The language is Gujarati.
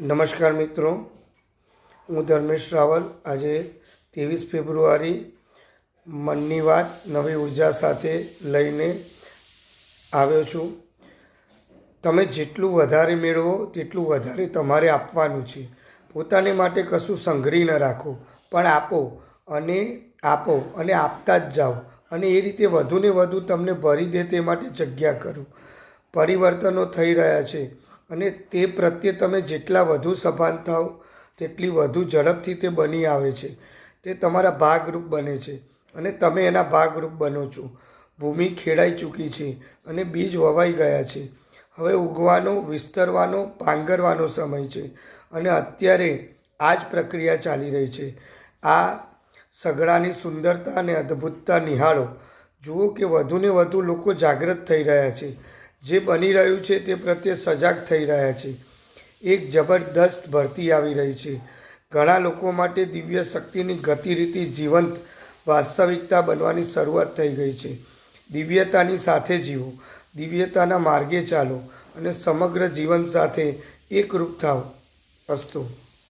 નમસ્કાર મિત્રો, હું ધર્મેશ રાવલ આજે 23 ફેબ્રુઆરી મનની વાત નવી ઉર્જા સાથે લઈને આવ્યો છું. તમે જેટલું વધારે મેળવો તેટલું વધારે તમારે આપવાનું છે. પોતાને માટે કશું સંઘરી ન રાખો, પણ આપો અને આપતા જ જાઓ અને એ રીતે વધુને વધુ તમને ભરી દે તે માટે જગ્યા કરો. પરિવર્તનો થઈ રહ્યા છે અને તે પ્રત્યે તમે જેટલા વધુ સભાન થાઓ તેટલી વધુ ઝડપથી તે બની આવે છે. તે તમારા ભાગરૂપ બને છે અને તમે એના ભાગરૂપ બનો છો. ભૂમિ ખેડાઈ ચૂકી છે અને બીજ વવાઈ ગયા છે. હવે ઉગવાનો, વિસ્તરવાનો, પાંગરવાનો સમય છે અને અત્યારે આ જ પ્રક્રિયા ચાલી રહી છે. આ સગડાની સુંદરતા અને અદ્ભુતતા નિહાળો. જુઓ કે વધુને વધુ લોકો જાગૃત થઈ રહ્યા છે. જે બની રહ્યું છે તે પ્રત્યે સજાગ થઈ રહ્યા છે. એક જબરદસ્ત ભરતી આવી રહી છે. ઘણા લોકો માટે દિવ્ય શક્તિની ગતિરીતિ જીવંત વાસ્તવિકતા બનવાની શરૂઆત થઈ ગઈ છે. દિવ્યતાની સાથે જીવો, દિવ્યતાના માર્ગે ચાલો અને સમગ્ર જીવન સાથે એકરૂપ થાઓ. અસ્તુ.